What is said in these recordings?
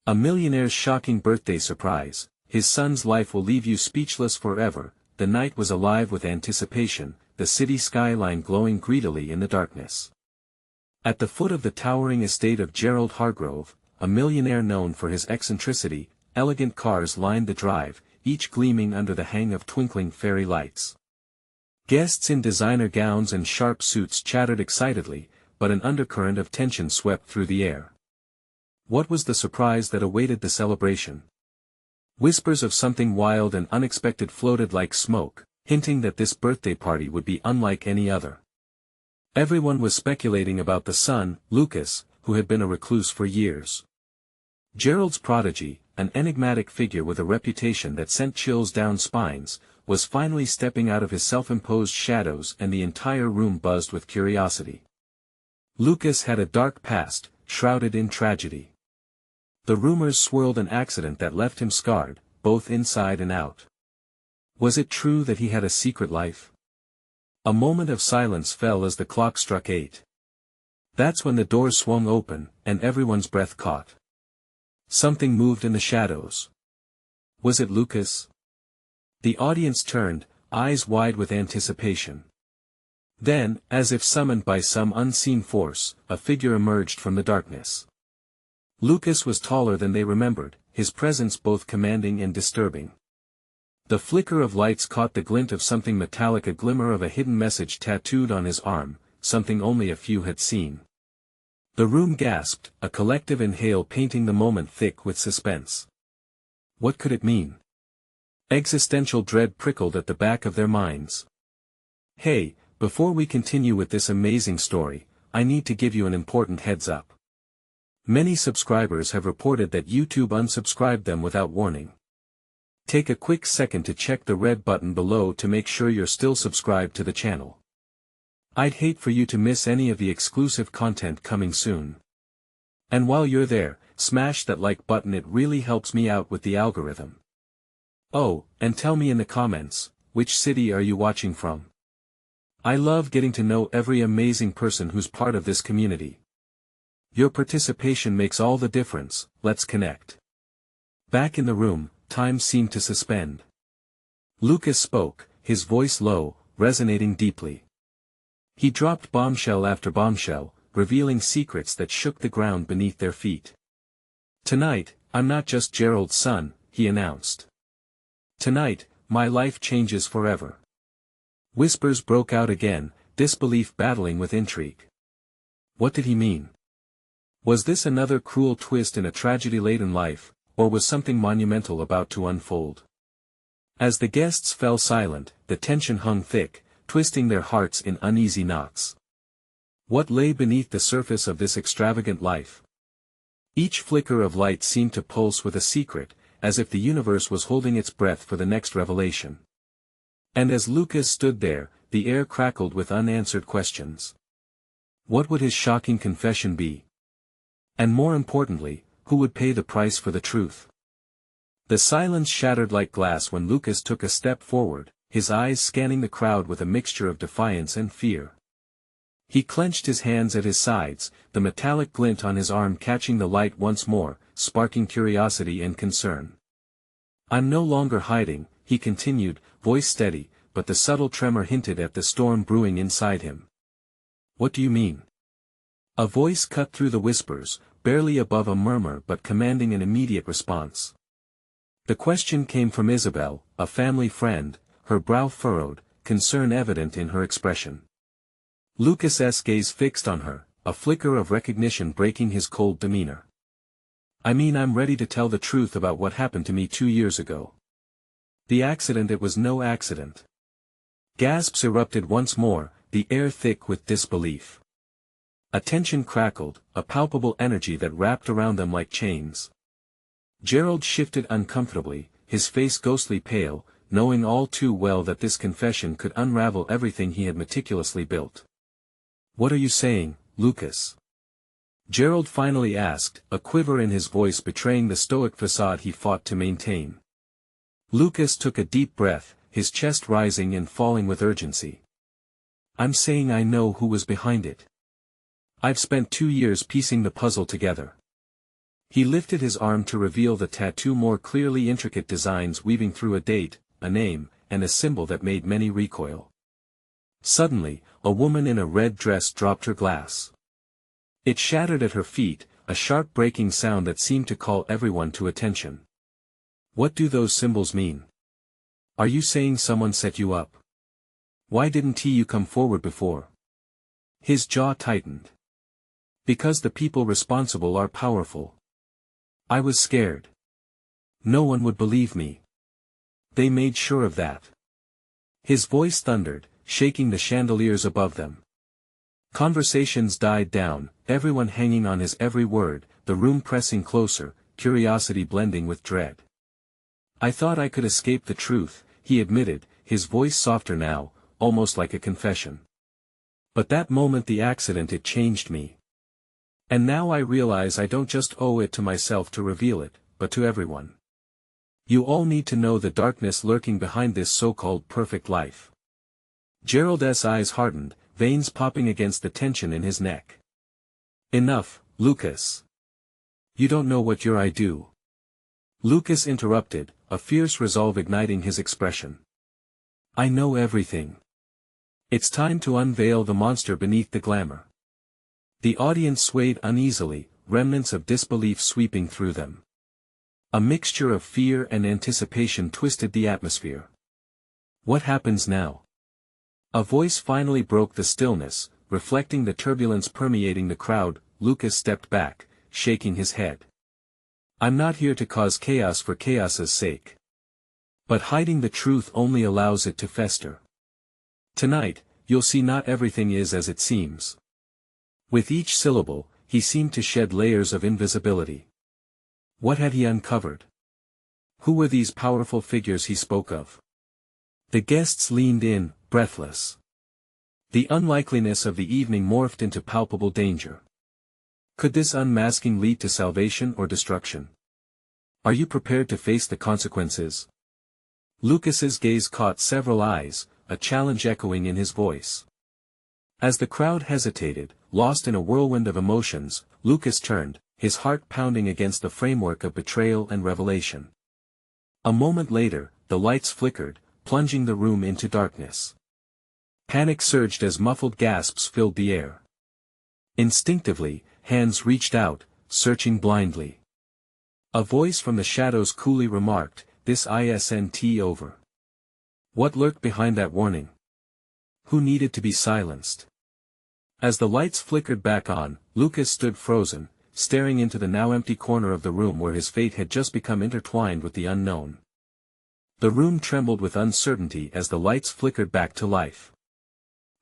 A millionaire's shocking birthday surprise. His son's life will leave you speechless forever. The night was alive with anticipation, the city skyline glowing greedily in the darkness. At the foot of the towering estate of Gerald Hargrove, a millionaire known for his eccentricity, elegant cars lined the drive, each gleaming under the hang of twinkling fairy lights. Guests in designer gowns and sharp suits chattered excitedly, but an undercurrent of tension swept through the air. What was the surprise that awaited the celebration? Whispers of something wild and unexpected floated like smoke, hinting that this birthday party would be unlike any other. Everyone was speculating about the son, Lucas, who had been a recluse for years. Gerald's prodigy, an enigmatic figure with a reputation that sent chills down spines, was finally stepping out of his self-imposed shadows, and the entire room buzzed with curiosity. Lucas had a dark past, shrouded in tragedy. The rumors swirled an accident that left him scarred, both inside and out. Was it true that he had a secret life? A moment of silence fell as the clock struck 8. That's when the doors swung open, and everyone's breath caught. Something moved in the shadows. Was it Lucas? The audience turned, eyes wide with anticipation. Then, as if summoned by some unseen force, a figure emerged from the darkness. Lucas was taller than they remembered, his presence both commanding and disturbing. The flicker of lights caught the glint of something metallic, a glimmer of a hidden message tattooed on his arm, something only a few had seen. The room gasped, a collective inhale painting the moment thick with suspense. What could it mean? Existential dread prickled at the back of their minds. Hey, before we continue with this amazing story, I need to give you an important heads up. Many subscribers have reported that YouTube unsubscribed them without warning. Take a quick second to check the red button below to make sure you're still subscribed to the channel. I'd hate for you to miss any of the exclusive content coming soon. And while you're there, smash that like button, it really helps me out with the algorithm. Oh, and tell me in the comments, which city are you watching from? I love getting to know every amazing person who's part of this community. Your participation makes all the difference. Let's connect. Back in the room, time seemed to suspend. Lucas spoke, his voice low, resonating deeply. He dropped bombshell after bombshell, revealing secrets that shook the ground beneath their feet. Tonight, I'm not just Gerald's son, he announced. Tonight, my life changes forever. Whispers broke out again, disbelief battling with intrigue. What did he mean? Was this another cruel twist in a tragedy-laden life, or was something monumental about to unfold? As the guests fell silent, the tension hung thick, twisting their hearts in uneasy knots. What lay beneath the surface of this extravagant life? Each flicker of light seemed to pulse with a secret, as if the universe was holding its breath for the next revelation. And as Lucas stood there, the air crackled with unanswered questions. What would his shocking confession be? And more importantly, who would pay the price for the truth? The silence shattered like glass when Lucas took a step forward, his eyes scanning the crowd with a mixture of defiance and fear. He clenched his hands at his sides, the metallic glint on his arm catching the light once more, sparking curiosity and concern. I'm no longer hiding, he continued, voice steady, but the subtle tremor hinted at the storm brewing inside him. What do you mean? A voice cut through the whispers, barely above a murmur but commanding an immediate response. The question came from Isabel, a family friend, her brow furrowed, concern evident in her expression. Lucas's gaze fixed on her, a flicker of recognition breaking his cold demeanor. I mean, I'm ready to tell the truth about what happened to me 2 years ago. The accident, it was no accident. Gasps erupted once more, the air thick with disbelief. A tension crackled, a palpable energy that wrapped around them like chains. Gerald shifted uncomfortably, his face ghostly pale, knowing all too well that this confession could unravel everything he had meticulously built. What are you saying, Lucas? Gerald finally asked, a quiver in his voice betraying the stoic facade he fought to maintain. Lucas took a deep breath, his chest rising and falling with urgency. I'm saying I know who was behind it. I've spent 2 years piecing the puzzle together. He lifted his arm to reveal the tattoo, more clearly intricate designs weaving through a date, a name, and a symbol that made many recoil. Suddenly, a woman in a red dress dropped her glass. It shattered at her feet, a sharp breaking sound that seemed to call everyone to attention. What do those symbols mean? Are you saying someone set you up? Why didn't you come forward before? His jaw tightened. Because the people responsible are powerful. I was scared. No one would believe me. They made sure of that. His voice thundered, shaking the chandeliers above them. Conversations died down, everyone hanging on his every word, the room pressing closer, curiosity blending with dread. I thought I could escape the truth, he admitted, his voice softer now, almost like a confession. But that moment, the accident, it changed me. And now I realize I don't just owe it to myself to reveal it, but to everyone. You all need to know the darkness lurking behind this so-called perfect life. Gerald's eyes hardened, veins popping against the tension in his neck. Enough, Lucas. You don't know what I do. Lucas interrupted, a fierce resolve igniting his expression. I know everything. It's time to unveil the monster beneath the glamour. The audience swayed uneasily, remnants of disbelief sweeping through them. A mixture of fear and anticipation twisted the atmosphere. What happens now? A voice finally broke the stillness, reflecting the turbulence permeating the crowd. Lucas stepped back, shaking his head. I'm not here to cause chaos for chaos's sake. But hiding the truth only allows it to fester. Tonight, you'll see not everything is as it seems. With each syllable, he seemed to shed layers of invisibility. What had he uncovered? Who were these powerful figures he spoke of? The guests leaned in, breathless. The unlikeliness of the evening morphed into palpable danger. Could this unmasking lead to salvation or destruction? Are you prepared to face the consequences? Lucas's gaze caught several eyes, a challenge echoing in his voice. As the crowd hesitated, lost in a whirlwind of emotions, Lucas turned, his heart pounding against the framework of betrayal and revelation. A moment later, the lights flickered, plunging the room into darkness. Panic surged as muffled gasps filled the air. Instinctively, hands reached out, searching blindly. A voice from the shadows coolly remarked, "This isn't over." What lurked behind that warning? Who needed to be silenced? As the lights flickered back on, Lucas stood frozen, staring into the now empty corner of the room where his fate had just become intertwined with the unknown. The room trembled with uncertainty as the lights flickered back to life.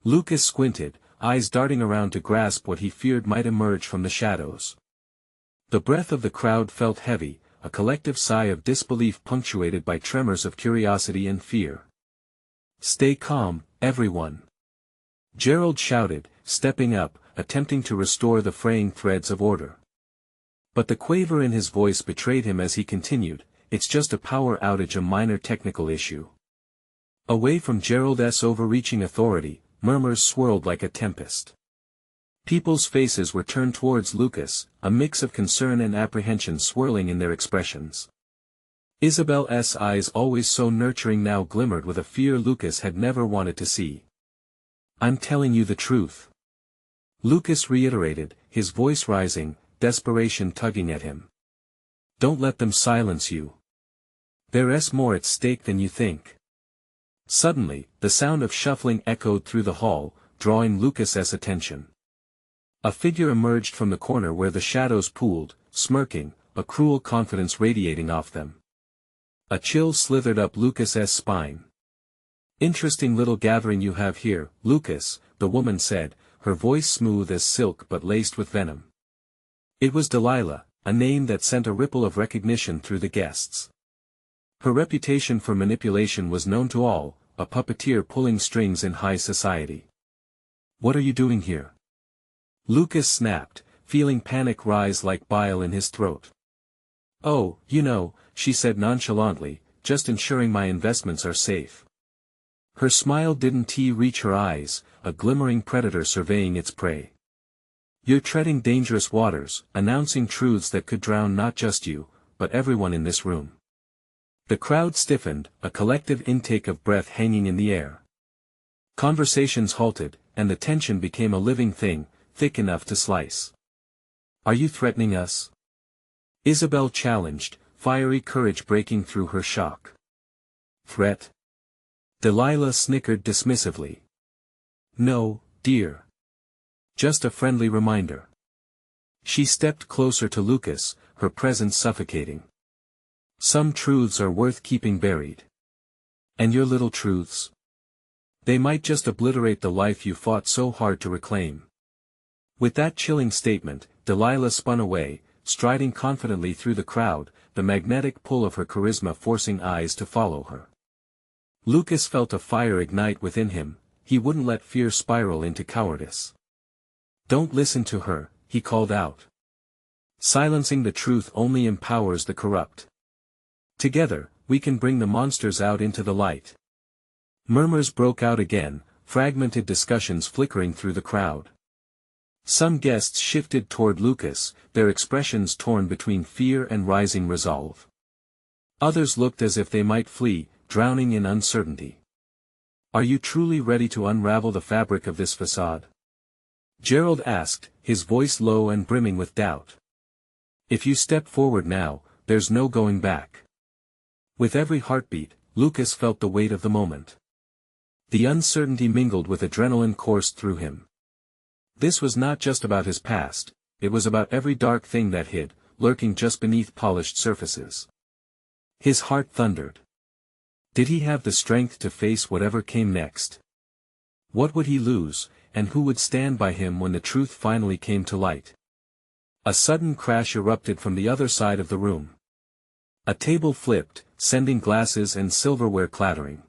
Lucas squinted, eyes darting around to grasp what he feared might emerge from the shadows. The breath of the crowd felt heavy, a collective sigh of disbelief punctuated by tremors of curiosity and fear. Stay calm, everyone. Gerald shouted, stepping up, attempting to restore the fraying threads of order. But the quaver in his voice betrayed him as he continued, "It's just a power outage, a minor technical issue." Away from Gerald's overreaching authority, murmurs swirled like a tempest. People's faces were turned towards Lucas, a mix of concern and apprehension swirling in their expressions. Isabel's eyes, always so nurturing, now glimmered with a fear Lucas had never wanted to see. "I'm telling you the truth," Lucas reiterated, his voice rising, desperation tugging at him. "Don't let them silence you. There's more at stake than you think." Suddenly, the sound of shuffling echoed through the hall, drawing Lucas's attention. A figure emerged from the corner where the shadows pooled, smirking, a cruel confidence radiating off them. A chill slithered up Lucas's spine. "Interesting little gathering you have here, Lucas," the woman said, her voice smooth as silk but laced with venom. It was Delilah, a name that sent a ripple of recognition through the guests. Her reputation for manipulation was known to all, a puppeteer pulling strings in high society. "What are you doing here?" Lucas snapped, feeling panic rise like bile in his throat. "Oh, she said nonchalantly, "just ensuring my investments are safe." Her smile didn't reach her eyes, a glimmering predator surveying its prey. You're treading dangerous waters, announcing truths that could drown not just you, but everyone in this room. The crowd stiffened, a collective intake of breath hanging in the air. Conversations halted, and the tension became a living thing, thick enough to slice. Are you threatening us? Isabel challenged, fiery courage breaking through her shock. Threat? Delilah snickered dismissively. No, dear. Just a friendly reminder. She stepped closer to Lucas, her presence suffocating. Some truths are worth keeping buried. And your little truths? They might just obliterate the life you fought so hard to reclaim. With that chilling statement, Delilah spun away, striding confidently through the crowd, the magnetic pull of her charisma forcing eyes to follow her. Lucas felt a fire ignite within him. He wouldn't let fear spiral into cowardice. Don't listen to her, he called out. Silencing the truth only empowers the corrupt. Together, we can bring the monsters out into the light. Murmurs broke out again, fragmented discussions flickering through the crowd. Some guests shifted toward Lucas, their expressions torn between fear and rising resolve. Others looked as if they might flee, drowning in uncertainty. Are you truly ready to unravel the fabric of this facade? Gerald asked, his voice low and brimming with doubt. If you step forward now, there's no going back. With every heartbeat, Lucas felt the weight of the moment. The uncertainty mingled with adrenaline coursed through him. This was not just about his past, it was about every dark thing that hid, lurking just beneath polished surfaces. His heart thundered. Did he have the strength to face whatever came next? What would he lose, and who would stand by him when the truth finally came to light? A sudden crash erupted from the other side of the room. A table flipped, sending glasses and silverware clattering.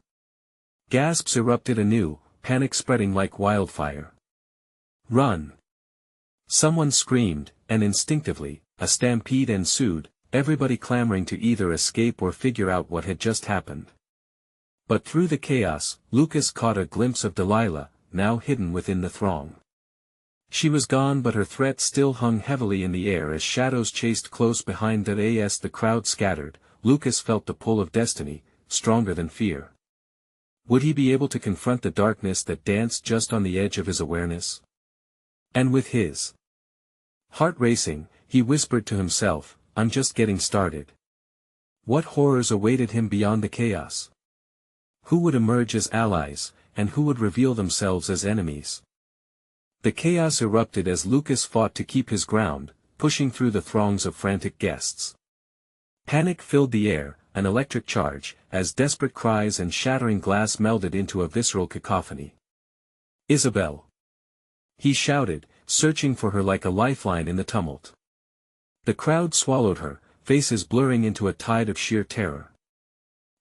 Gasps erupted anew, panic spreading like wildfire. Run! Someone screamed, and instinctively, a stampede ensued, everybody clamoring to either escape or figure out what had just happened. But through the chaos, Lucas caught a glimpse of Delilah, now hidden within the throng. She was gone, but her threat still hung heavily in the air as shadows chased close behind that as the crowd scattered. Lucas felt the pull of destiny, stronger than fear. Would he be able to confront the darkness that danced just on the edge of his awareness? And with his heart racing, he whispered to himself, I'm just getting started. What horrors awaited him beyond the chaos? Who would emerge as allies, and who would reveal themselves as enemies? The chaos erupted as Lucas fought to keep his ground, pushing through the throngs of frantic guests. Panic filled the air, an electric charge, as desperate cries and shattering glass melded into a visceral cacophony. Isabel! He shouted, searching for her like a lifeline in the tumult. The crowd swallowed her, faces blurring into a tide of sheer terror.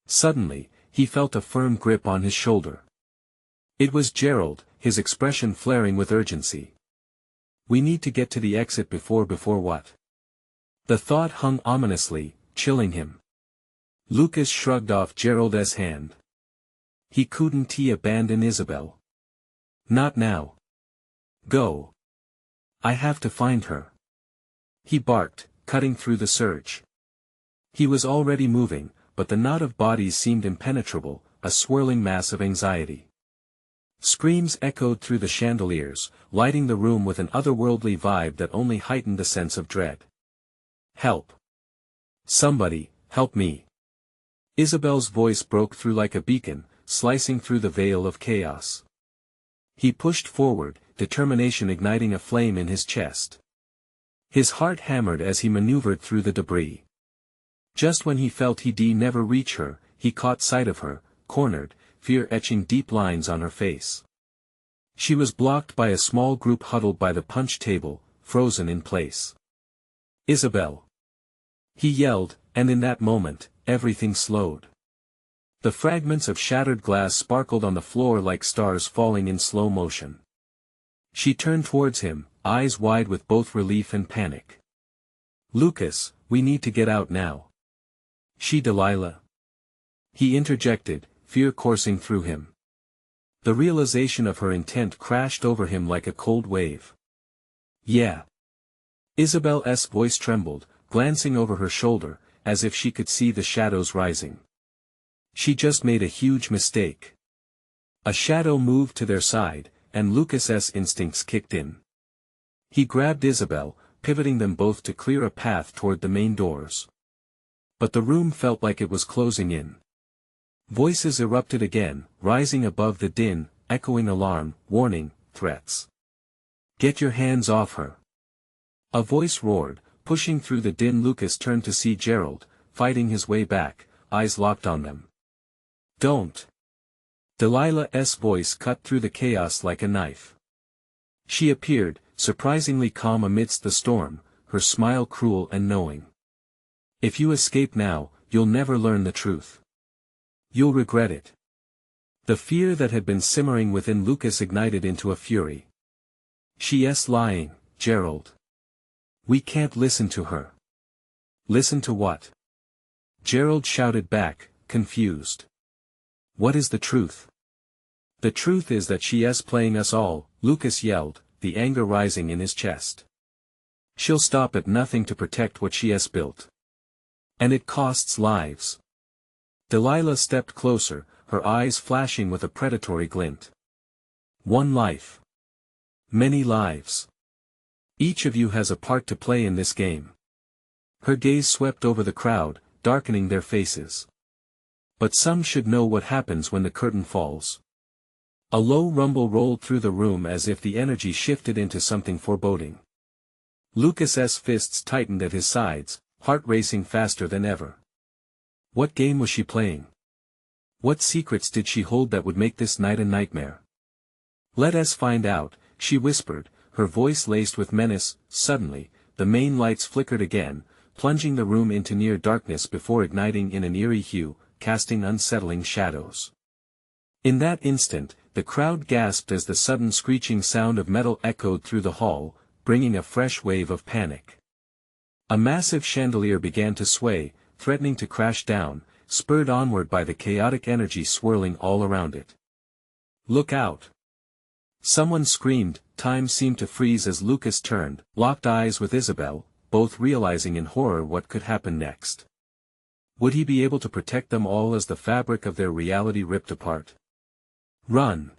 Suddenly, he felt a firm grip on his shoulder. It was Gerald, his expression flaring with urgency. We need to get to the exit before what? The thought hung ominously, chilling him. Lucas shrugged off Gerald's hand. He couldn't abandon Isabel. Not now. Go. I have to find her. He barked, cutting through the surge. He was already moving, but the knot of bodies seemed impenetrable, a swirling mass of anxiety. Screams echoed through the chandeliers, lighting the room with an otherworldly vibe that only heightened the sense of dread. Help! Somebody, help me! Isabel's voice broke through like a beacon, slicing through the veil of chaos. He pushed forward, determination igniting a flame in his chest. His heart hammered as he maneuvered through the debris. Just when he felt he'd never reach her, he caught sight of her, cornered, fear etching deep lines on her face. She was blocked by a small group huddled by the punch table, frozen in place. Isabel! He yelled, and in that moment, everything slowed. The fragments of shattered glass sparkled on the floor like stars falling in slow motion. She turned towards him, eyes wide with both relief and panic. Lucas, we need to get out now. Delilah. He interjected, fear coursing through him. The realization of her intent crashed over him like a cold wave. Yeah. Isabel's voice trembled, glancing over her shoulder, as if she could see the shadows rising. She just made a huge mistake. A shadow moved to their side, and Lucas's instincts kicked in. He grabbed Isabel, pivoting them both to clear a path toward the main doors. But the room felt like it was closing in. Voices erupted again, rising above the din, echoing alarm, warning, threats. "Get your hands off her!" A voice roared, pushing through the din. Lucas turned to see Gerald, fighting his way back, eyes locked on them. "Don't!" Delilah's voice cut through the chaos like a knife. She appeared, surprisingly calm amidst the storm, her smile cruel and knowing. "If you escape now, you'll never learn the truth. You'll regret it." The fear that had been simmering within Lucas ignited into a fury. "She's lying, Gerald. We can't listen to her." "Listen to what?" Gerald shouted back, confused. "What is the truth?" "The truth is that she's playing us all," Lucas yelled, the anger rising in his chest. "She'll stop at nothing to protect what she's built. And it costs lives." Delilah stepped closer, her eyes flashing with a predatory glint. "One life. Many lives. Each of you has a part to play in this game." Her gaze swept over the crowd, darkening their faces. "But some should know what happens when the curtain falls." A low rumble rolled through the room as if the energy shifted into something foreboding. Lucas's fists tightened at his sides, heart racing faster than ever. What game was she playing? What secrets did she hold that would make this night a nightmare? "Let us find out," she whispered, her voice laced with menace. Suddenly, the main lights flickered again, plunging the room into near darkness before igniting in an eerie hue, casting unsettling shadows. In that instant, the crowd gasped as the sudden screeching sound of metal echoed through the hall, bringing a fresh wave of panic. A massive chandelier began to sway, threatening to crash down, spurred onward by the chaotic energy swirling all around it. "Look out!" Someone screamed. Time seemed to freeze as Lucas turned, locked eyes with Isabel, both realizing in horror what could happen next. Would he be able to protect them all as the fabric of their reality ripped apart? "Run!"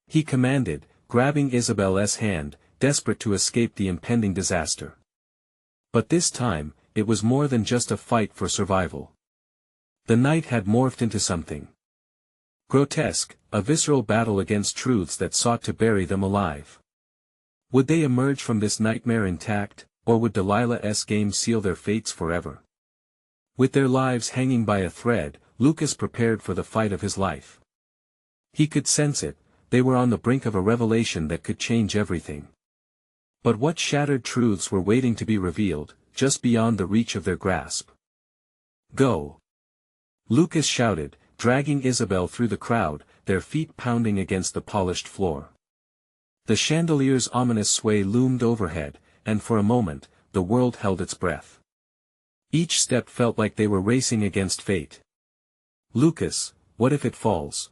he commanded, grabbing Isabel's hand, desperate to escape the impending disaster. But this time, it was more than just a fight for survival. The night had morphed into something grotesque, a visceral battle against truths that sought to bury them alive. Would they emerge from this nightmare intact, or would Delilah's game seal their fates forever? With their lives hanging by a thread, Lucas prepared for the fight of his life. He could sense it, they were on the brink of a revelation that could change everything. But what shattered truths were waiting to be revealed, just beyond the reach of their grasp? "Go!" Lucas shouted, dragging Isabel through the crowd, their feet pounding against the polished floor. The chandelier's ominous sway loomed overhead, and for a moment, the world held its breath. Each step felt like they were racing against fate. "Lucas, what if it falls?"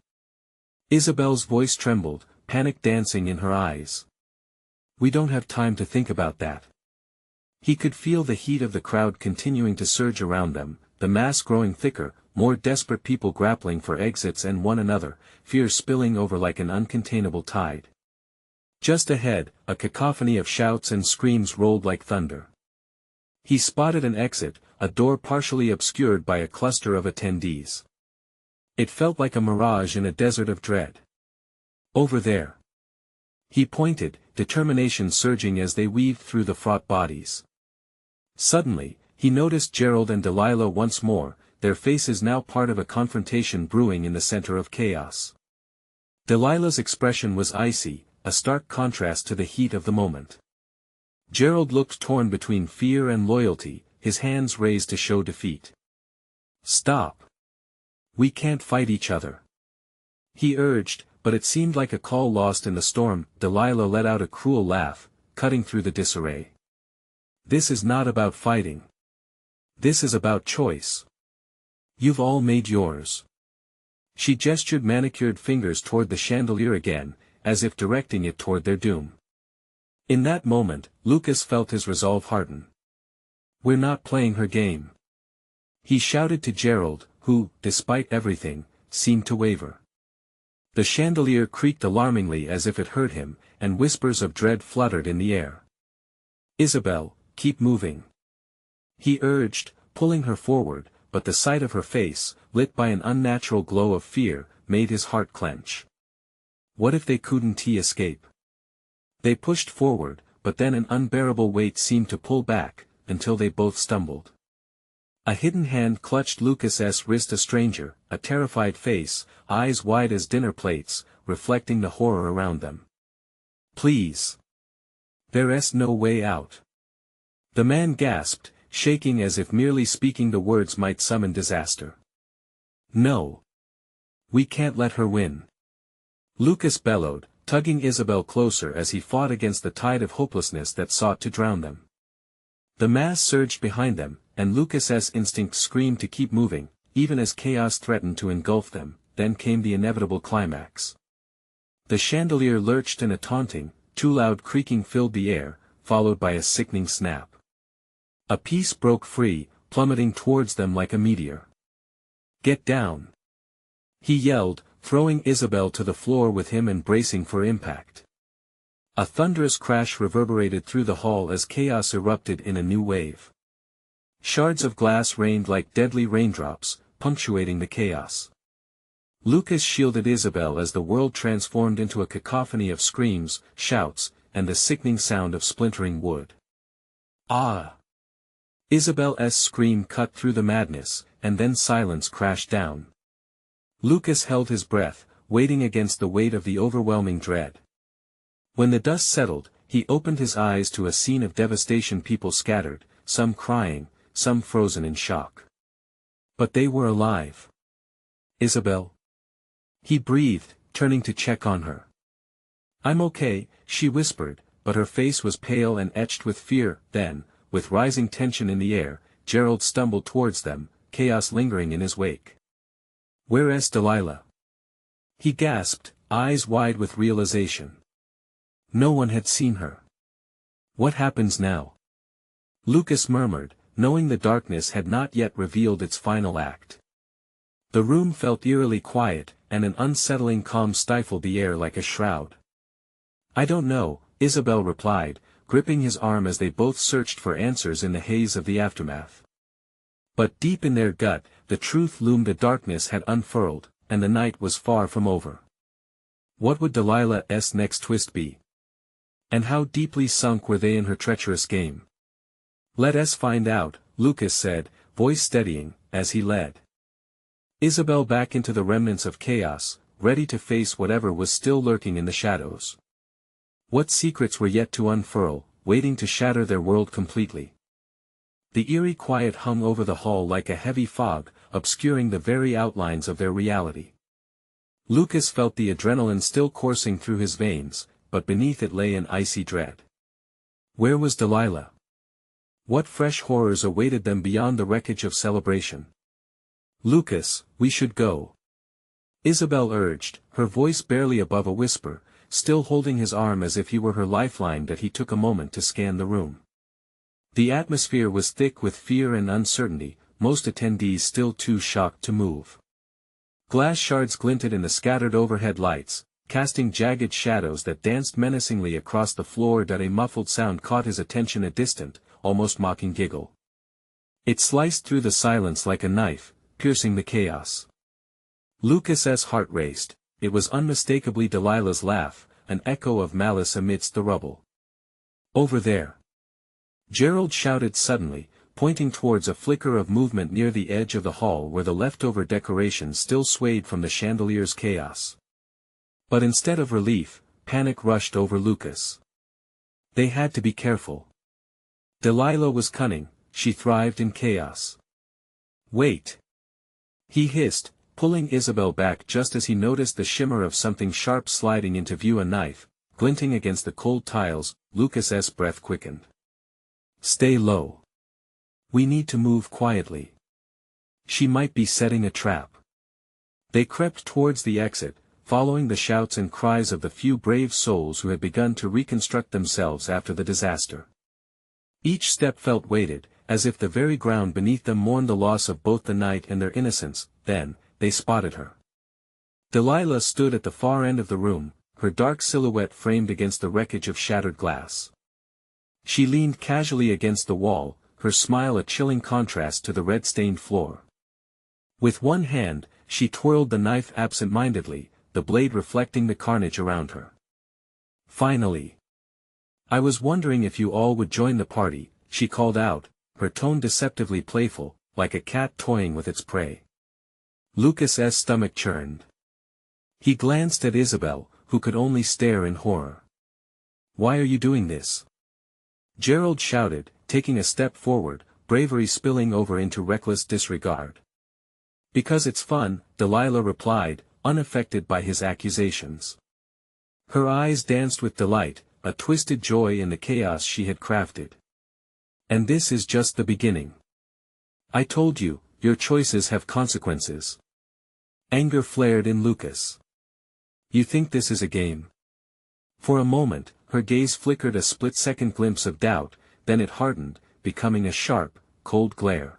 Isabel's voice trembled, panic dancing in her eyes. "We don't have time to think about that." He could feel the heat of the crowd continuing to surge around them, the mass growing thicker, more desperate people grappling for exits and one another, fear spilling over like an uncontainable tide. Just ahead, a cacophony of shouts and screams rolled like thunder. He spotted an exit, a door partially obscured by a cluster of attendees. It felt like a mirage in a desert of dread. "Over there." He pointed, determination surging as they weaved through the fraught bodies. Suddenly, he noticed Gerald and Delilah once more, their faces now part of a confrontation brewing in the center of chaos. Delilah's expression was icy, a stark contrast to the heat of the moment. Gerald looked torn between fear and loyalty, his hands raised to show defeat. "Stop. We can't fight each other," he urged, but it seemed like a call lost in the storm. Delilah let out a cruel laugh, cutting through the disarray. "This is not about fighting. This is about choice. You've all made yours." She gestured manicured fingers toward the chandelier again, as if directing it toward their doom. In that moment, Lucas felt his resolve harden. "We're not playing her game," he shouted to Gerald, who, despite everything, seemed to waver. The chandelier creaked alarmingly as if it hurt him, and whispers of dread fluttered in the air. "Isabel, keep moving," he urged, pulling her forward, but the sight of her face, lit by an unnatural glow of fear, made his heart clench. What if they couldn't escape? They pushed forward, but then an unbearable weight seemed to pull back, until they both stumbled. A hidden hand clutched Lucas's wrist, a stranger, a terrified face, eyes wide as dinner plates, reflecting the horror around them. "Please. There's no way out," the man gasped, shaking as if merely speaking the words might summon disaster. "No. We can't let her win," Lucas bellowed, tugging Isabel closer as he fought against the tide of hopelessness that sought to drown them. The mass surged behind them, and Lucas's instinct screamed to keep moving, even as chaos threatened to engulf them. Then came the inevitable climax. The chandelier lurched and a taunting, too loud creaking filled the air, followed by a sickening snap. A piece broke free, plummeting towards them like a meteor. "Get down!" he yelled, throwing Isabel to the floor with him and bracing for impact. A thunderous crash reverberated through the hall as chaos erupted in a new wave. Shards of glass rained like deadly raindrops, punctuating the chaos. Lucas shielded Isabel as the world transformed into a cacophony of screams, shouts, and the sickening sound of splintering wood. "Ah!" Isabel's scream cut through the madness, and then silence crashed down. Lucas held his breath, waiting against the weight of the overwhelming dread. When the dust settled, he opened his eyes to a scene of devastation, people scattered, some crying, some frozen in shock. But they were alive. "Isabel?" he breathed, turning to check on her. "I'm okay," she whispered, but her face was pale and etched with fear. Then, with rising tension in the air, Gerald stumbled towards them, chaos lingering in his wake. "Where's Delilah?" he gasped, eyes wide with realization. No one had seen her. "What happens now?" Lucas murmured, knowing the darkness had not yet revealed its final act. The room felt eerily quiet, and an unsettling calm stifled the air like a shroud. "I don't know," Isabel replied, gripping his arm as they both searched for answers in the haze of the aftermath. But deep in their gut, the truth loomed. The darkness had unfurled, and the night was far from over. What would Delilah's next twist be? And how deeply sunk were they in her treacherous game? "Let us find out," Lucas said, voice steadying, as he led Isabel back into the remnants of chaos, ready to face whatever was still lurking in the shadows. What secrets were yet to unfurl, waiting to shatter their world completely? The eerie quiet hung over the hall like a heavy fog, obscuring the very outlines of their reality. Lucas felt the adrenaline still coursing through his veins, but beneath it lay an icy dread. Where was Delilah? What fresh horrors awaited them beyond the wreckage of celebration? "Lucas, we should go," Isabel urged, her voice barely above a whisper, still holding his arm as if he were her lifeline. That he took a moment to scan the room. The atmosphere was thick with fear and uncertainty, most attendees still too shocked to move. Glass shards glinted in the scattered overhead lights, casting jagged shadows that danced menacingly across the floor. A muffled sound caught his attention, a distant, almost mocking giggle. It sliced through the silence like a knife, piercing the chaos. Lucas's heart raced. It was unmistakably Delilah's laugh, an echo of malice amidst the rubble. "Over there!" Gerald shouted suddenly, pointing towards a flicker of movement near the edge of the hall where the leftover decorations still swayed from the chandelier's chaos. But instead of relief, panic rushed over Lucas. They had to be careful. Delilah was cunning, she thrived in chaos. "Wait!" he hissed, pulling Isabel back just as he noticed the shimmer of something sharp sliding into view, a knife, glinting against the cold tiles. Lucas's breath quickened. "Stay low. We need to move quietly. She might be setting a trap." They crept towards the exit, following the shouts and cries of the few brave souls who had begun to reconstruct themselves after the disaster. Each step felt weighted, as if the very ground beneath them mourned the loss of both the night and their innocence. Then, they spotted her. Delilah stood at the far end of the room, her dark silhouette framed against the wreckage of shattered glass. She leaned casually against the wall, her smile a chilling contrast to the red-stained floor. With one hand, she twirled the knife absent-mindedly, the blade reflecting the carnage around her. Finally. "I was wondering if you all would join the party," she called out, her tone deceptively playful, like a cat toying with its prey. Lucas's stomach churned. He glanced at Isabel, who could only stare in horror. "Why are you doing this?" Gerald shouted, taking a step forward, bravery spilling over into reckless disregard. "Because it's fun," Delilah replied, unaffected by his accusations. Her eyes danced with delight, a twisted joy in the chaos she had crafted. "And this is just the beginning. I told you, your choices have consequences." Anger flared in Lucas. "You think this is a game?" For a moment, her gaze flickered a split-second glimpse of doubt, then it hardened, becoming a sharp, cold glare.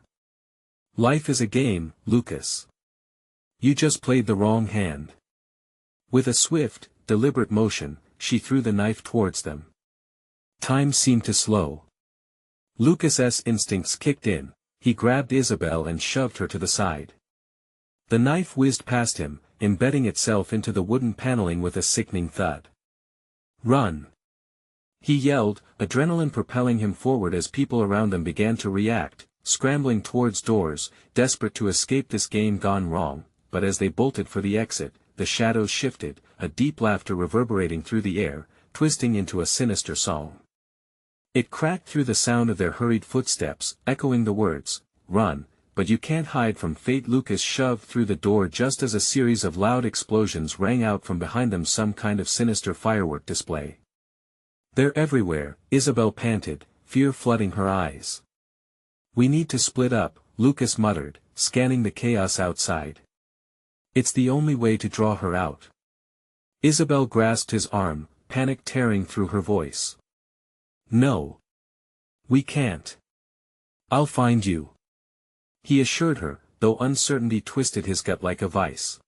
"Life is a game, Lucas. You just played the wrong hand." With a swift, deliberate motion, she threw the knife towards them. Time seemed to slow. Lucas's instincts kicked in, he grabbed Isabel and shoved her to the side. The knife whizzed past him, embedding itself into the wooden paneling with a sickening thud. "Run!" he yelled, adrenaline propelling him forward as people around them began to react, scrambling towards doors, desperate to escape this game gone wrong. But as they bolted for the exit, the shadows shifted, a deep laughter reverberating through the air, twisting into a sinister song. It cracked through the sound of their hurried footsteps, echoing the words, "Run, but you can't hide from fate." Lucas shoved through the door just as a series of loud explosions rang out from behind them, some kind of sinister firework display. "They're everywhere," Isabel panted, fear flooding her eyes. "We need to split up," Lucas muttered, scanning the chaos outside. "It's the only way to draw her out." Isabel grasped his arm, panic tearing through her voice. "No. We can't. I'll find you," he assured her, though uncertainty twisted his gut like a vice.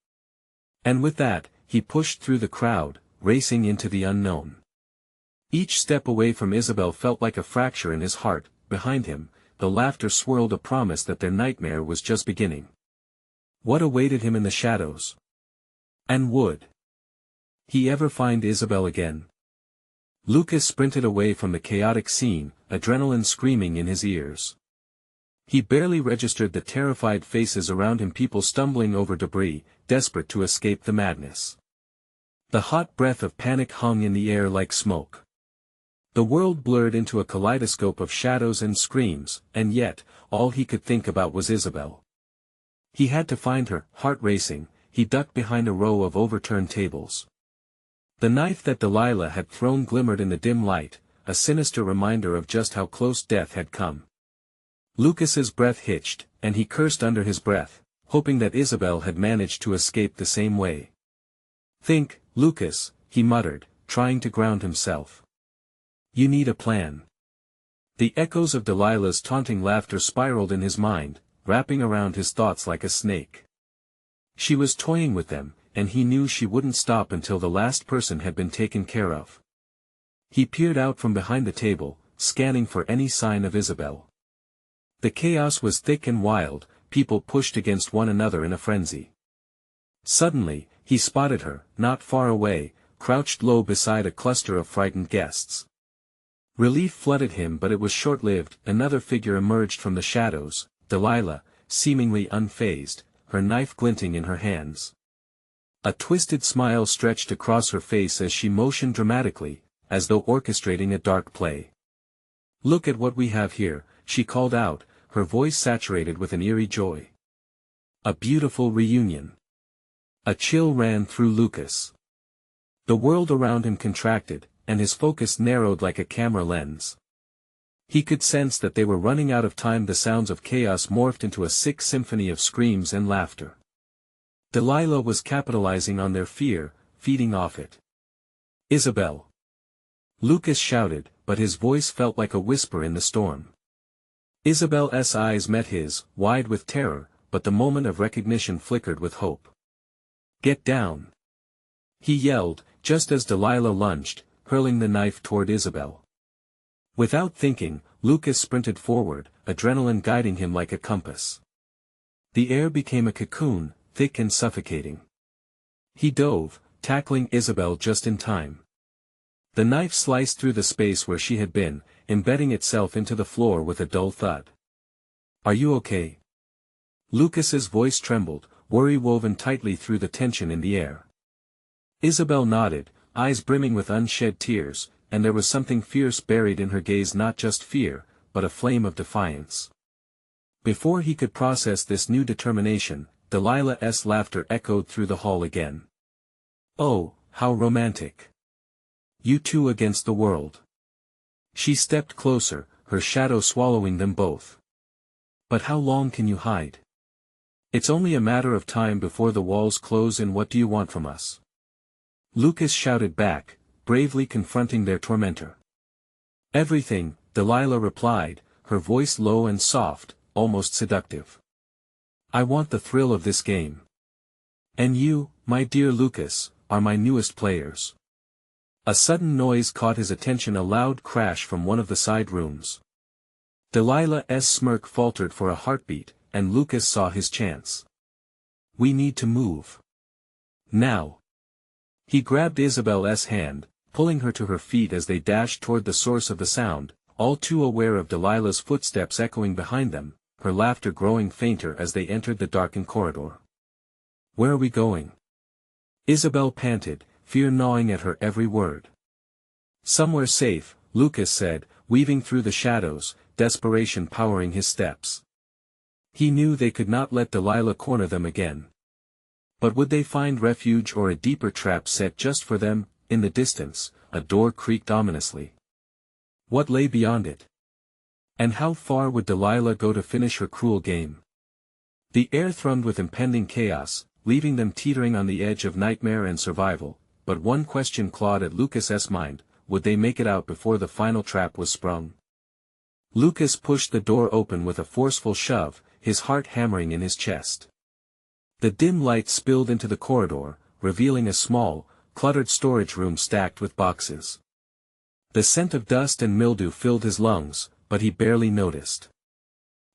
And with that, he pushed through the crowd, racing into the unknown. Each step away from Isabel felt like a fracture in his heart. Behind him, the laughter swirled, a promise that their nightmare was just beginning. What awaited him in the shadows? And would he ever find Isabel again? Lucas sprinted away from the chaotic scene, adrenaline screaming in his ears. He barely registered the terrified faces around him, people stumbling over debris, desperate to escape the madness. The hot breath of panic hung in the air like smoke. The world blurred into a kaleidoscope of shadows and screams, and yet, all he could think about was Isabel. He had to find her. Heart racing, he ducked behind a row of overturned tables. The knife that Delilah had thrown glimmered in the dim light, a sinister reminder of just how close death had come. Lucas's breath hitched, and he cursed under his breath, hoping that Isabel had managed to escape the same way. "Think, Lucas," he muttered, trying to ground himself. "You need a plan." The echoes of Delilah's taunting laughter spiraled in his mind, wrapping around his thoughts like a snake. She was toying with them, and he knew she wouldn't stop until the last person had been taken care of. He peered out from behind the table, scanning for any sign of Isabel. The chaos was thick and wild, people pushed against one another in a frenzy. Suddenly, he spotted her, not far away, crouched low beside a cluster of frightened guests. Relief flooded him, but it was short-lived. Another figure emerged from the shadows, Delilah, seemingly unfazed, her knife glinting in her hands. A twisted smile stretched across her face as she motioned dramatically, as though orchestrating a dark play. "Look at what we have here," she called out, her voice saturated with an eerie joy. "A beautiful reunion." A chill ran through Lucas. The world around him contracted, and his focus narrowed like a camera lens. He could sense that they were running out of time. The sounds of chaos morphed into a sick symphony of screams and laughter. Delilah was capitalizing on their fear, feeding off it. "Isabel!" Lucas shouted, but his voice felt like a whisper in the storm. Isabel's eyes met his, wide with terror, but the moment of recognition flickered with hope. "Get down!" he yelled, just as Delilah lunged, hurling the knife toward Isabel. Without thinking, Lucas sprinted forward, adrenaline guiding him like a compass. The air became a cocoon, thick and suffocating. He dove, tackling Isabel just in time. The knife sliced through the space where she had been, embedding itself into the floor with a dull thud. "Are you okay?" Lucas's voice trembled, worry woven tightly through the tension in the air. Isabel nodded, eyes brimming with unshed tears, and there was something fierce buried in her gaze, not just fear, but a flame of defiance. Before he could process this new determination, Delilah's laughter echoed through the hall again. "Oh, how romantic. You two against the world." She stepped closer, her shadow swallowing them both. "But how long can you hide? It's only a matter of time before the walls close, and what do you want from us?" Lucas shouted back, bravely confronting their tormentor. "Everything," Delilah replied, her voice low and soft, almost seductive. "I want the thrill of this game. And you, my dear Lucas, are my newest players." A sudden noise caught his attention, a loud crash from one of the side rooms. Delilah's smirk faltered for a heartbeat, and Lucas saw his chance. "We need to move. Now." He grabbed Isabel's hand, pulling her to her feet as they dashed toward the source of the sound, all too aware of Delilah's footsteps echoing behind them, her laughter growing fainter as they entered the darkened corridor. "Where are we going?" Isabel panted, fear gnawing at her every word. "Somewhere safe," Lucas said, weaving through the shadows, desperation powering his steps. He knew they could not let Delilah corner them again. But would they find refuge or a deeper trap set just for them? In the distance, a door creaked ominously. What lay beyond it? And how far would Delilah go to finish her cruel game? The air thrummed with impending chaos, leaving them teetering on the edge of nightmare and survival, but one question clawed at Lucas's mind: would they make it out before the final trap was sprung? Lucas pushed the door open with a forceful shove, his heart hammering in his chest. The dim light spilled into the corridor, revealing a small, cluttered storage room stacked with boxes. The scent of dust and mildew filled his lungs, but he barely noticed.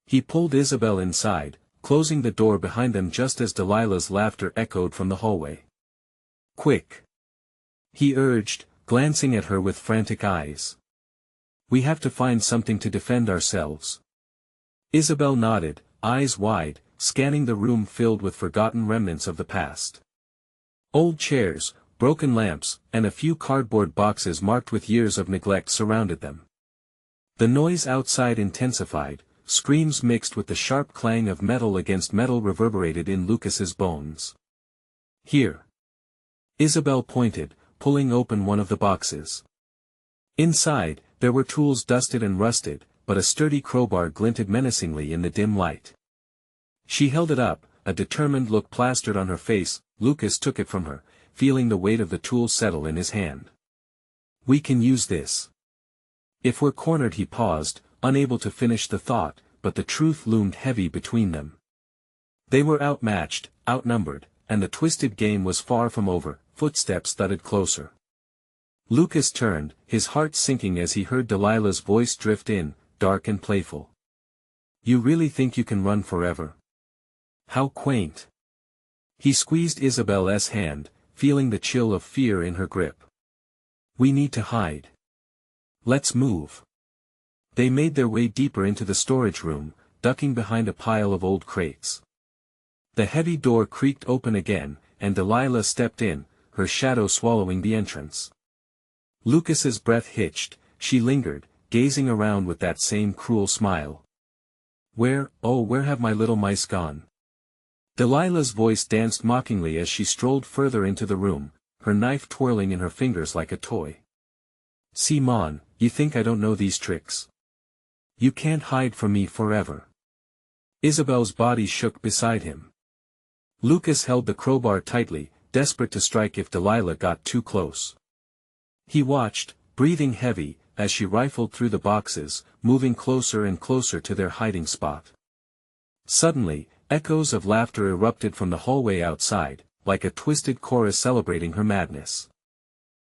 He pulled Isabel inside, closing the door behind them just as Delilah's laughter echoed from the hallway. "Quick!" he urged, glancing at her with frantic eyes. "We have to find something to defend ourselves." Isabel nodded, eyes wide, scanning the room filled with forgotten remnants of the past. Old chairs, broken lamps, and a few cardboard boxes marked with years of neglect surrounded them. The noise outside intensified, screams mixed with the sharp clang of metal against metal reverberated in Lucas's bones. "Here." Isabel pointed, pulling open one of the boxes. Inside, there were tools dusted and rusted, but a sturdy crowbar glinted menacingly in the dim light. She held it up, a determined look plastered on her face. Lucas took it from her, feeling the weight of the tool settle in his hand. "We can use this. If we're cornered," he paused, unable to finish the thought, but the truth loomed heavy between them. They were outmatched, outnumbered, and the twisted game was far from over. Footsteps thudded closer. Lucas turned, his heart sinking as he heard Delilah's voice drift in, dark and playful. "You really think you can run forever? How quaint." He squeezed Isabel's hand, feeling the chill of fear in her grip. "We need to hide. Let's move." They made their way deeper into the storage room, ducking behind a pile of old crates. The heavy door creaked open again, and Delilah stepped in, her shadow swallowing the entrance. Lucas's breath hitched, she lingered, gazing around with that same cruel smile. Where have my little mice gone?" Delilah's voice danced mockingly as she strolled further into the room, her knife twirling in her fingers like a toy. "See, Mon, you think I don't know these tricks? You can't hide from me forever." Isabel's body shook beside him. Lucas held the crowbar tightly, desperate to strike if Delilah got too close. He watched, breathing heavy, as she rifled through the boxes, moving closer and closer to their hiding spot. Suddenly, echoes of laughter erupted from the hallway outside, like a twisted chorus celebrating her madness.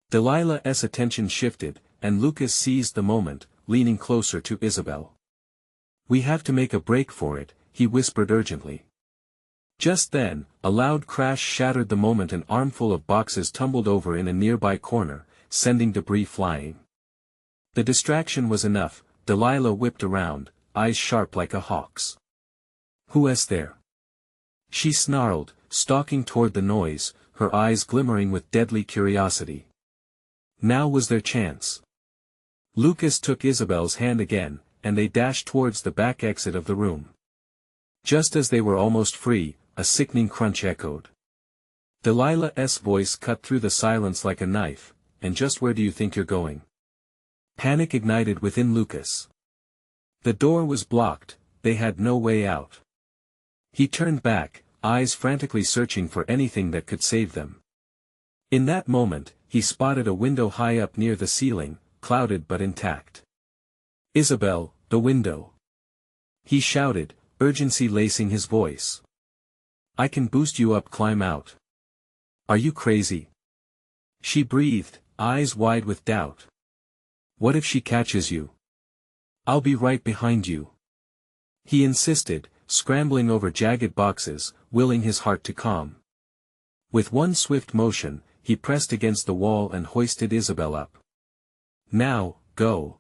Delilah's attention shifted, and Lucas seized the moment, leaning closer to Isabel. "We have to make a break for it," he whispered urgently. Just then, a loud crash shattered the moment. An armful of boxes tumbled over in a nearby corner, sending debris flying. The distraction was enough. Delilah whipped around, eyes sharp like a hawk's. "Who is there?" she snarled, stalking toward the noise, her eyes glimmering with deadly curiosity. Now was their chance. Lucas took Isabel's hand again, and they dashed towards the back exit of the room. Just as they were almost free, a sickening crunch echoed. Delilah's voice cut through the silence like a knife. "And just where do you think you're going?" Panic ignited within Lucas. The door was blocked, they had no way out. He turned back, eyes frantically searching for anything that could save them. In that moment, he spotted a window high up near the ceiling, clouded but intact. "Isabel, the window!" he shouted, urgency lacing his voice. "I can boost you up. Climb out." "Are you crazy?" she breathed, eyes wide with doubt. "What if she catches you?" "I'll be right behind you," he insisted, scrambling over jagged boxes, willing his heart to calm. With one swift motion, he pressed against the wall and hoisted Isabel up. "Now, go,"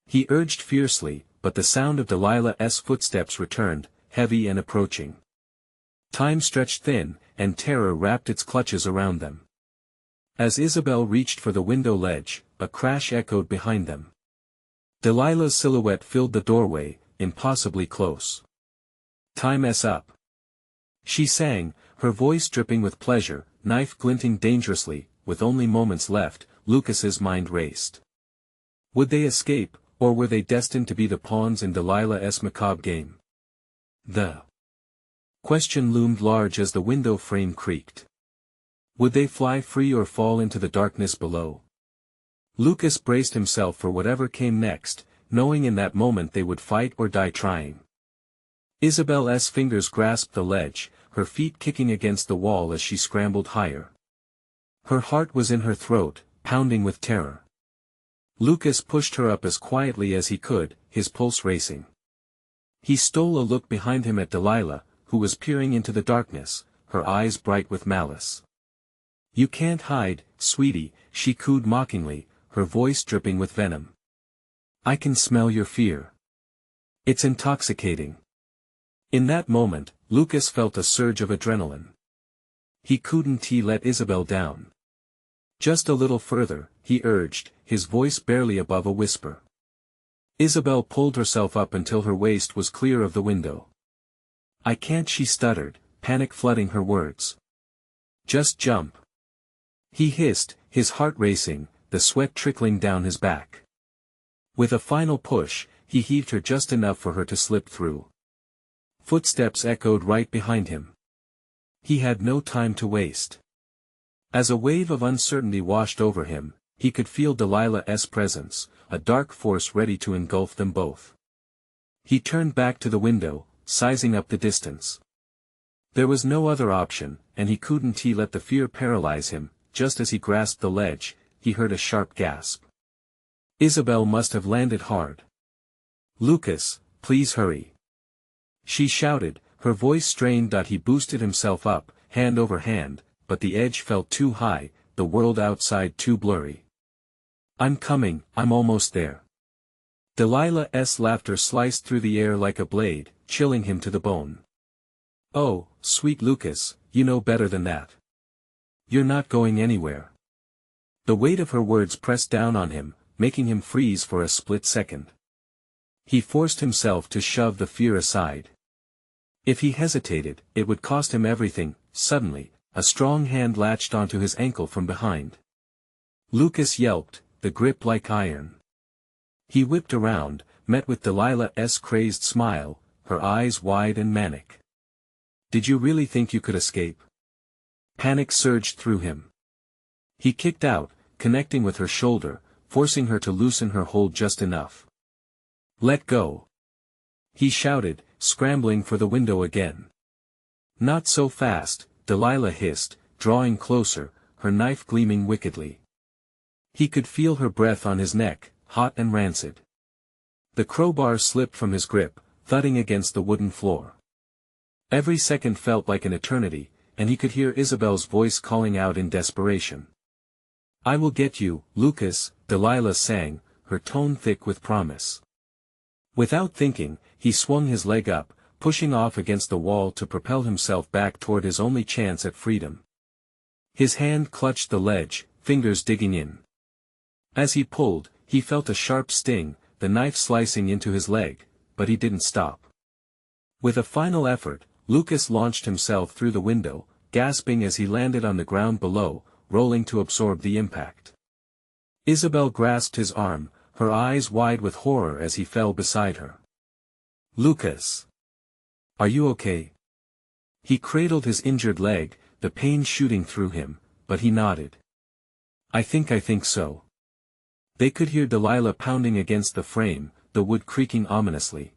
he urged fiercely, but the sound of Delilah's footsteps returned, heavy and approaching. Time stretched thin, and terror wrapped its clutches around them. As Isabel reached for the window ledge, a crash echoed behind them. Delilah's silhouette filled the doorway, impossibly close. "Time's up," she sang, her voice dripping with pleasure, knife glinting dangerously. With only moments left, Lucas's mind raced. Would they escape, or were they destined to be the pawns in Delilah's macabre game? The question loomed large as the window frame creaked. Would they fly free or fall into the darkness below? Lucas braced himself for whatever came next, knowing in that moment they would fight or die trying. Isabel's fingers grasped the ledge, her feet kicking against the wall as she scrambled higher. Her heart was in her throat, pounding with terror. Lucas pushed her up as quietly as he could, his pulse racing. He stole a look behind him at Delilah, who was peering into the darkness, her eyes bright with malice. "You can't hide, sweetie," she cooed mockingly, her voice dripping with venom. "I can smell your fear. It's intoxicating." In that moment, Lucas felt a surge of adrenaline. He couldn't let Isabel down. "Just a little further," he urged, his voice barely above a whisper. Isabel pulled herself up until her waist was clear of the window. "I can't," she stuttered, panic flooding her words. "Just jump," he hissed, his heart racing, the sweat trickling down his back. With a final push, he heaved her just enough for her to slip through. Footsteps echoed right behind him. He had no time to waste. As a wave of uncertainty washed over him, he could feel Delilah's presence, a dark force ready to engulf them both. He turned back to the window, sizing up the distance. There was no other option, and he couldn't let the fear paralyze him. Just as he grasped the ledge, he heard a sharp gasp. Isabel must have landed hard. "Lucas, please hurry," she shouted, her voice strained. He boosted himself up, hand over hand, but the edge felt too high, the world outside too blurry. "I'm coming, I'm almost there." Delilah's laughter sliced through the air like a blade, chilling him to the bone. "Oh, sweet Lucas, you know better than that. You're not going anywhere." The weight of her words pressed down on him, making him freeze for a split second. He forced himself to shove the fear aside. If he hesitated, it would cost him everything. Suddenly, a strong hand latched onto his ankle from behind. Lucas yelped, the grip like iron. He whipped around, met with Delilah's crazed smile, her eyes wide and manic. Did you really think you could escape? Panic surged through him. He kicked out, connecting with her shoulder, forcing her to loosen her hold just enough. Let go! He shouted, scrambling for the window again. Not so fast, Delilah hissed, drawing closer, her knife gleaming wickedly. He could feel her breath on his neck, hot and rancid. The crowbar slipped from his grip, thudding against the wooden floor. Every second felt like an eternity, and he could hear Isabel's voice calling out in desperation. I will get you, Lucas, Delilah sang, her tone thick with promise. Without thinking, he swung his leg up, pushing off against the wall to propel himself back toward his only chance at freedom. His hand clutched the ledge, fingers digging in. As he pulled, he felt a sharp sting, the knife slicing into his leg, but he didn't stop. With a final effort, Lucas launched himself through the window, gasping as he landed on the ground below, rolling to absorb the impact. Isabel grasped his arm, her eyes wide with horror as he fell beside her. Lucas! Are you okay? He cradled his injured leg, the pain shooting through him, but he nodded. I think so. They could hear Delilah pounding against the frame, the wood creaking ominously.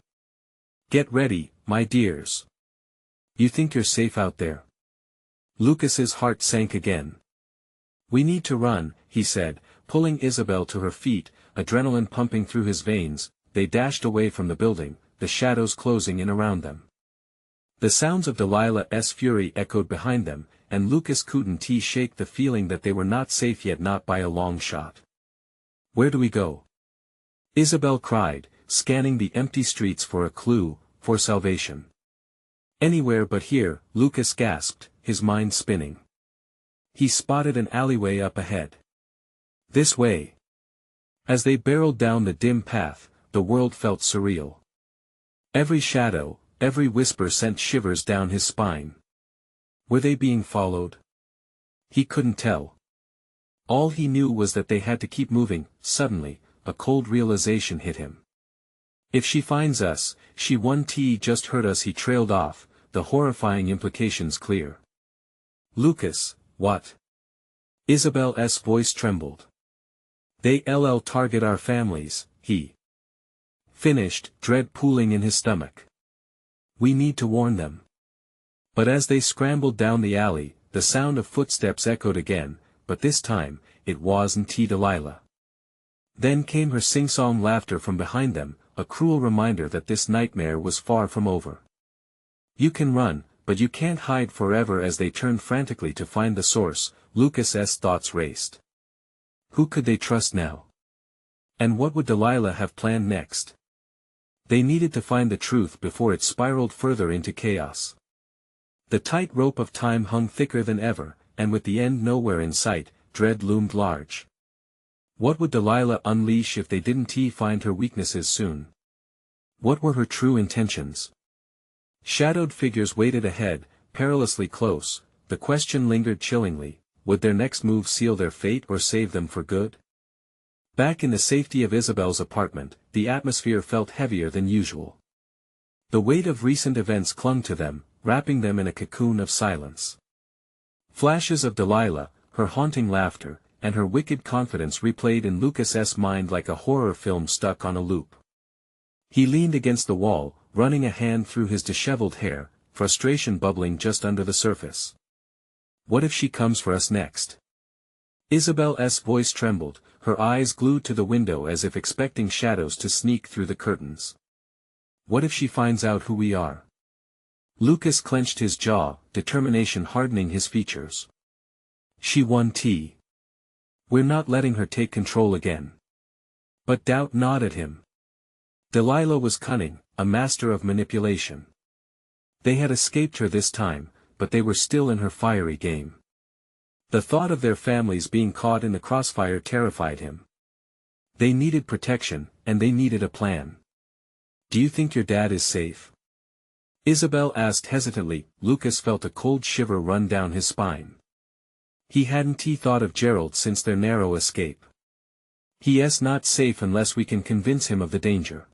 Get ready, my dears. You think you're safe out there? Lucas's heart sank again. We need to run, he said, pulling Isabel to her feet, adrenaline pumping through his veins. They dashed away from the building, the shadows closing in around them. The sounds of Delilah's fury echoed behind them, and Lucas couldn't shake the feeling that they were not safe yet, not by a long shot. Where do we go? Isabel cried, scanning the empty streets for a clue, for salvation. Anywhere but here, Lucas gasped, his mind spinning. He spotted an alleyway up ahead. This way. As they barreled down the dim path, the world felt surreal. Every shadow, every whisper sent shivers down his spine. Were they being followed? He couldn't tell. All he knew was that they had to keep moving. Suddenly, a cold realization hit him. If she finds us, she won't just hurt us. He trailed off, the horrifying implications clear. Lucas, what? Isabel's voice trembled. They'll target our families, he finished, dread pooling in his stomach. We need to warn them. But as they scrambled down the alley, the sound of footsteps echoed again, but this time, it wasn't Delilah. Then came her sing-song laughter from behind them, a cruel reminder that this nightmare was far from over. You can run, but you can't hide forever. As they turned frantically to find the source, Lucas's thoughts raced. Who could they trust now? And what would Delilah have planned next? They needed to find the truth before it spiraled further into chaos. The tight rope of time hung thicker than ever, and with the end nowhere in sight, dread loomed large. What would Delilah unleash if they didn't find her weaknesses soon? What were her true intentions? Shadowed figures waited ahead, perilously close. The question lingered chillingly, would their next move seal their fate or save them for good? Back in the safety of Isabel's apartment, the atmosphere felt heavier than usual. The weight of recent events clung to them, wrapping them in a cocoon of silence. Flashes of Delilah, her haunting laughter, and her wicked confidence replayed in Lucas's mind like a horror film stuck on a loop. He leaned against the wall, running a hand through his disheveled hair, frustration bubbling just under the surface. What if she comes for us next? Isabel's voice trembled, her eyes glued to the window as if expecting shadows to sneak through the curtains. What if she finds out who we are? Lucas clenched his jaw, determination hardening his features. She won't. We're not letting her take control again. But doubt gnawed at him. Delilah was cunning, a master of manipulation. They had escaped her this time, but they were still in her fiery game. The thought of their families being caught in the crossfire terrified him. They needed protection, and they needed a plan. Do you think your dad is safe? Isabel asked hesitantly. Lucas felt a cold shiver run down his spine. He hadn't thought of Gerald since their narrow escape. He's not safe unless we can convince him of the danger.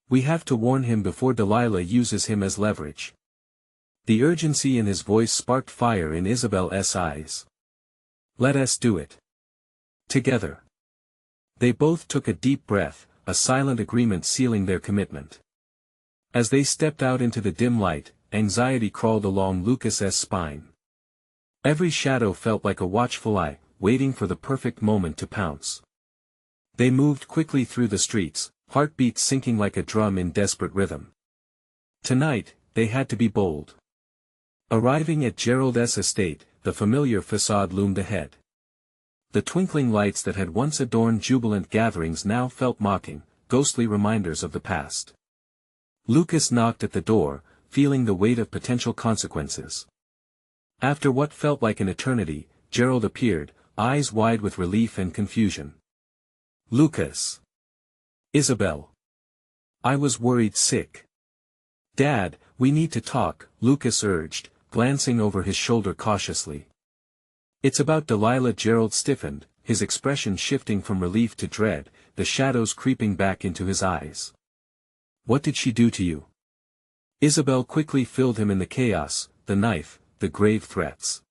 We have to warn him before Delilah uses him as leverage. The urgency in his voice sparked fire in Isabel's eyes. Let us do it. Together. They both took a deep breath, a silent agreement sealing their commitment. As they stepped out into the dim light, anxiety crawled along Lucas's spine. Every shadow felt like a watchful eye, waiting for the perfect moment to pounce. They moved quickly through the streets, heartbeats sinking like a drum in desperate rhythm. Tonight, they had to be bold. Arriving at Gerald's estate, the familiar facade loomed ahead. The twinkling lights that had once adorned jubilant gatherings now felt mocking, ghostly reminders of the past. Lucas knocked at the door, feeling the weight of potential consequences. After what felt like an eternity, Gerald appeared, eyes wide with relief and confusion. Lucas. Isabel. I was worried sick. Dad, we need to talk, Lucas urged, glancing over his shoulder cautiously. It's about Delilah. Gerald stiffened, his expression shifting from relief to dread, the shadows creeping back into his eyes. What did she do to you? Isabel quickly filled him in the chaos, the knife, the grave threats.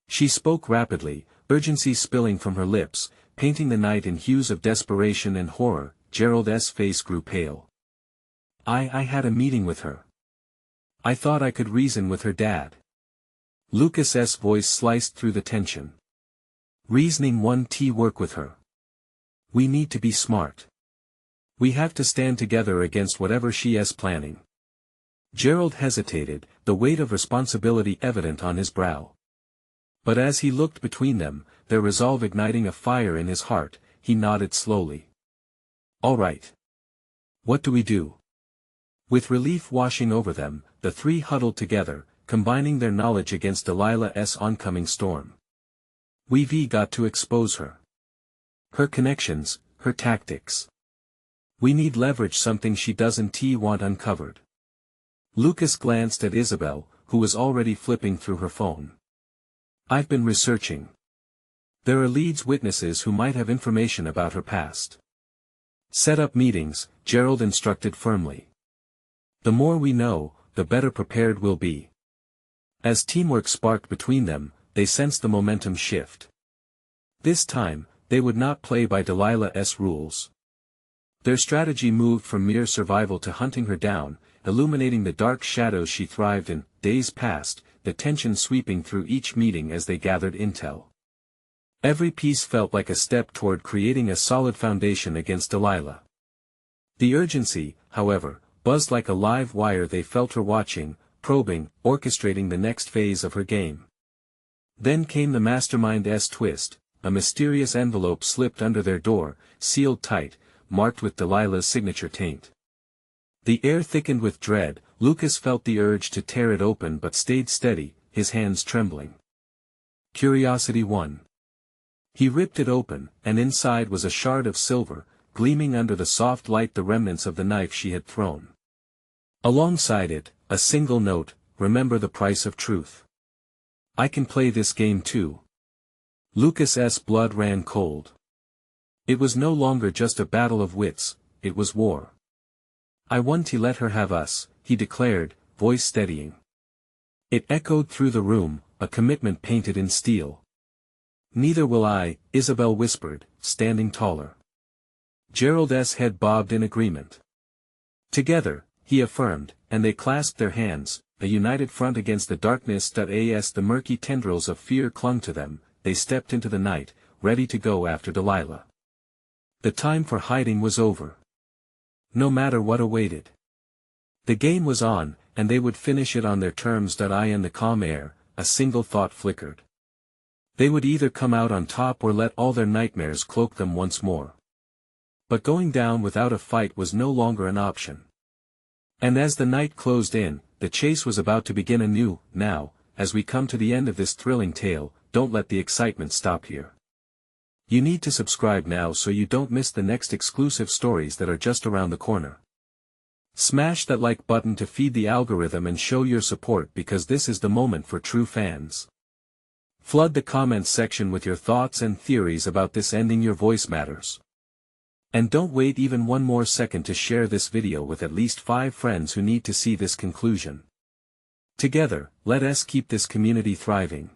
She spoke rapidly, urgency spilling from her lips, painting the night in hues of desperation and horror. Gerald's face grew pale. I had a meeting with her. I thought I could reason with her, Dad. Lucas's voice sliced through the tension. Reasoning won't work with her. We need to be smart. We have to stand together against whatever she is planning. Gerald hesitated, the weight of responsibility evident on his brow. But as he looked between them, their resolve igniting a fire in his heart, he nodded slowly. All right. What do we do? With relief washing over them, the three huddled together, combining their knowledge against Delilah's oncoming storm. We've got to expose her. Her connections, her tactics. We need leverage, something she doesn't want uncovered. Lucas glanced at Isabel, who was already flipping through her phone. I've been researching. There are leads, witnesses who might have information about her past. Set up meetings, Gerald instructed firmly. The more we know, the better prepared we'll be. As teamwork sparked between them, they sensed the momentum shift. This time, they would not play by Delilah's rules. Their strategy moved from mere survival to hunting her down, illuminating the dark shadows she thrived in. Days passed, the tension sweeping through each meeting as they gathered intel. Every piece felt like a step toward creating a solid foundation against Delilah. The urgency, however, buzzed like a live wire. They felt her watching, probing, orchestrating the next phase of her game. Then came the mastermind's twist. A mysterious envelope slipped under their door, sealed tight, marked with Delilah's signature taint. The air thickened with dread. Lucas felt the urge to tear it open but stayed steady, his hands trembling. Curiosity won. He ripped it open, and inside was a shard of silver, gleaming under the soft light, the remnants of the knife she had thrown. Alongside it, a single note: remember the price of truth. I can play this game too. Lucas's blood ran cold. It was no longer just a battle of wits, it was war. I won't let her have us, he declared, voice steadying. It echoed through the room, a commitment painted in steel. Neither will I, Isabel whispered, standing taller. Gerald's head bobbed in agreement. Together, he affirmed, and they clasped their hands, a united front against the darkness. As the murky tendrils of fear clung to them, they stepped into the night, ready to go after Delilah. The time for hiding was over. No matter what awaited. The game was on, and they would finish it on their terms. In the calm air, a single thought flickered. They would either come out on top or let all their nightmares cloak them once more. But going down without a fight was no longer an option. And as the night closed in, the chase was about to begin anew. Now, as we come to the end of this thrilling tale, don't let the excitement stop here. You need to subscribe now so you don't miss the next exclusive stories that are just around the corner. Smash that like button to feed the algorithm and show your support, because this is the moment for true fans. Flood the comments section with your thoughts and theories about this ending. Your voice matters. And don't wait even one more second to share this video with at least 5 friends who need to see this conclusion. Together, let us keep this community thriving.